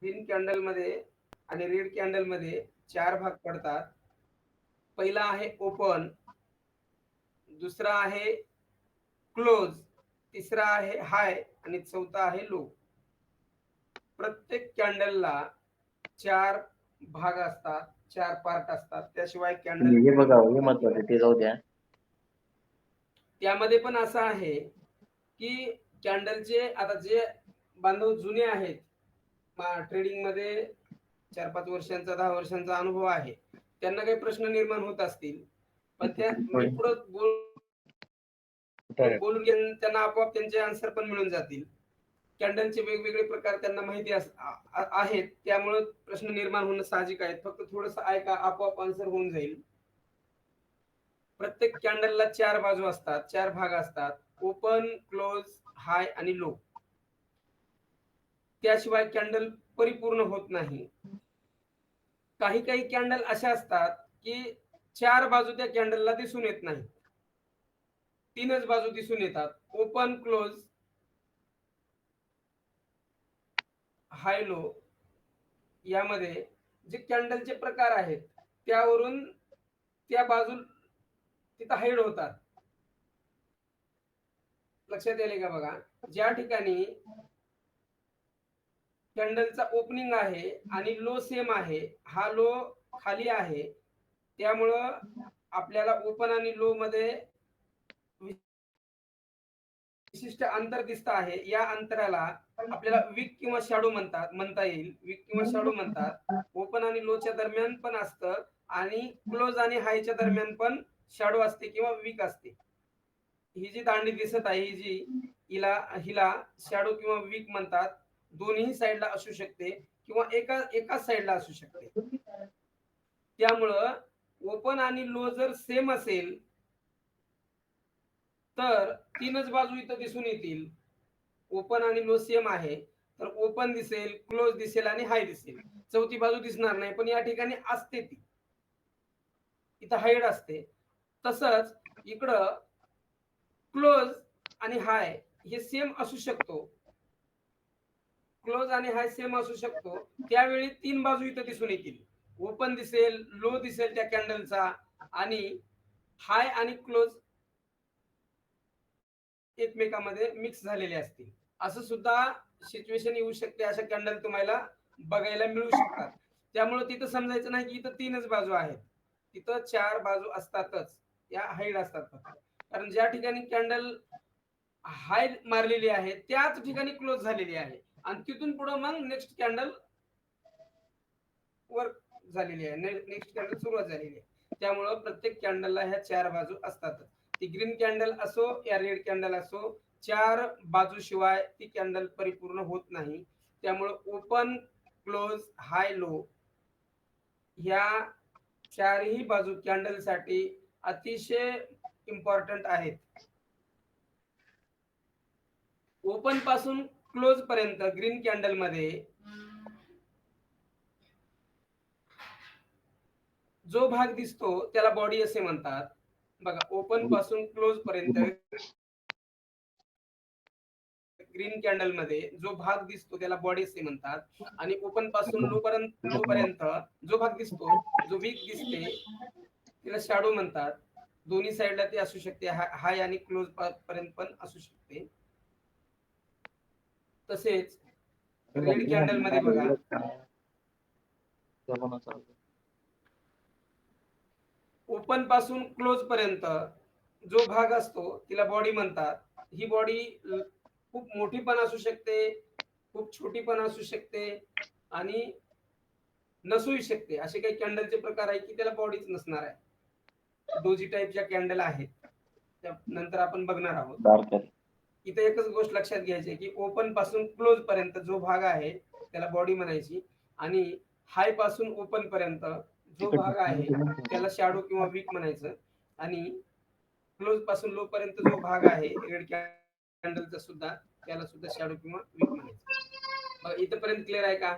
Green candle मध्ये आणि red candle मध्ये चार भाग पडतात. पहिला आहे ओपन, दुसरा आहे क्लोज, तिसरा आहे हाय आणि चौथा आहे लो. प्रत्येक कॅन्डलला चार भाग असतात, चार पार्ट असतात, त्याशिवाय कॅन्डल हे पूर्ण बघा होत हे नाही. महत्वाचं ते जाऊ द्या. त्यामध्ये पण असं आहे की कॅन्डलचे आता जे बांधव जुने आहेत, ट्रेडिंग मध्ये 4-5 वर्षांचा 10 वर्षांचा अनुभव आहे, त्यांना काही प्रश्न निर्माण होत असतील, पण त्या मी पुढं बोलून घेऊन त्यांना आपोआप त्यांचे आन्सर पण मिळून जातील. कॅन्डलचे वेगवेगळे प्रकार त्यांना माहिती आहेत, त्यामुळे प्रश्न निर्माण होणं साहजिक आहे. फक्त थोडस ऐका, आपोआप आन्सर होऊन जाईल. प्रत्येक कॅन्डलला चार बाजू असतात, चार भाग असतात, ओपन, क्लोज, हाय आणि लो. त्याशिवाय कॅन्डल परिपूर्ण होत नाही. काही काही कॅन्डल अशा असतात की चार बाजू त्या कॅन्डलला दिसून येत नाही, तीनच बाजू दिसून येतात. ओपन, क्लोज, हाय, लो यामध्ये जे कॅन्डलचे प्रकार आहेत त्यावरून त्या बाजू तिथं हाईड होतात. लक्षात येईल का बघा, ज्या ठिकाणी कॅन्डलचा ओपनिंग आहे आणि लो सेम आहे, हा लो खाली आहे, त्यामुळं आपल्याला ओपन आणि लो मध्ये विशिष्ट अंतर दिसत आहे. या अंतराला आपल्याला विक किंवा शॅडो म्हणता येईल. विक किंवा शॅडो म्हणतात. ओपन आणि लोच्या दरम्यान पण असतं आणि क्लोज आणि हायच्या दरम्यान पण शॅडो असते किंवा विक असते. ही जी दांडी दिसत आहे, ही जी हिला शॅडो किंवा विक म्हणतात. दोन्ही साईडला असू शकते किंवा एकाच साईडला असू शकते. त्यामुळं ओपन आणि लो जर सेम असेल तर तीनच बाजू इथं दिसून येतील. ओपन आणि लो सेम आहे तर ओपन दिसेल, क्लोज दिसेल आणि हाय दिसेल. चौथी बाजू दिसणार नाही, पण या ठिकाणी असते, ती इथं हाईड असते. तसंच इकडं क्लोज आणि हाय हे सेम असू शकतो, क्लोज आणि हाय सेम असू शकतो. त्यावेळी तीन बाजू इथं दिसून येतील. ओपन दिसेल, लो दिसेल त्या कॅन्डलचा आणि हाय आणि क्लोज एकमेकांमध्ये मिक्स झालेले असतील. असं सुद्धा सिच्युएशन येऊ शकते. अशा कॅन्डल तुम्हाला बघायला मिळू शकतात. त्यामुळे तिथं समजायचं नाही की इथं तीनच बाजू आहेत, तिथं चार बाजू असतातच, त्या हाईड असतात फक्त. कारण ज्या ठिकाणी कॅन्डल हाय मारलेली आहे त्याच ठिकाणी क्लोज झालेली आहे आणि तिथून पुढे मग नेक्स्ट कॅन्डल वर्क झालेली आहे, नेक्स्ट कॅन्डल सुरुवात झालेली आहे. त्यामुळं प्रत्येक कॅन्डलला ह्या चार बाजू असतातच. ती ग्रीन कॅन्डल असो या रेड कॅन्डल असो, चार बाजू शिवाय ती कॅन्डल परिपूर्ण होत नाही. त्यामुळं ओपन, क्लोज, हाय, लो ह्या चारही बाजू कॅन्डल साठी अतिशय इम्पॉर्टंट आहेत. ओपन पासून क्लोज पर्यंत ग्रीन कॅन्डल मध्ये जो भाग दिसतो त्याला बॉडी असे म्हणतात. बघा, ओपन पासून क्लोज पर्यंत ग्रीन कॅन्डल मध्ये जो भाग दिसतो त्याला बॉडी असे म्हणतात. आणि ओपन पासून लो पर्यंत जो भाग दिसतो, जो वीक दिसते, तिला शॅडो म्हणतात. दोन्ही साईडला ती असू शकते, हाय आणि क्लोज पर्यंत पण असू शकते. तसेच रेड कॅन्डल मध्ये बघा, ओपन पासून क्लोज पर्यंत जो भाग असतो तिला बॉडी म्हणतात. ही बॉडी खूप मोठी पण असू शकते, खूप छोटी पण असू शकते आणि नसूही शकते. असे काही कॅन्डलचे प्रकार आहे की त्याला बॉडीच नसणार आहे. डोजी टाईपच्या कॅन्डल आहेत, त्या नंतर आपण बघणार आहोत. इथे एकच गोष्ट लक्षात घ्यायची आहे की ओपन पासून क्लोज पर्यंत जो भाग आहे त्याला बॉडी म्हणायची आणि हाय पासून ओपन पर्यंत जो भाग आहे त्याला शॅडो किंवा वीक म्हणायचं आणि क्लोज पासून लो पर्यंत जो भाग आहे रेड कॅन्डलचा सुद्धा, त्याला सुद्धा शॅडो किंवा वीक म्हणायचं. इथपर्यंत क्लिअर आहे का?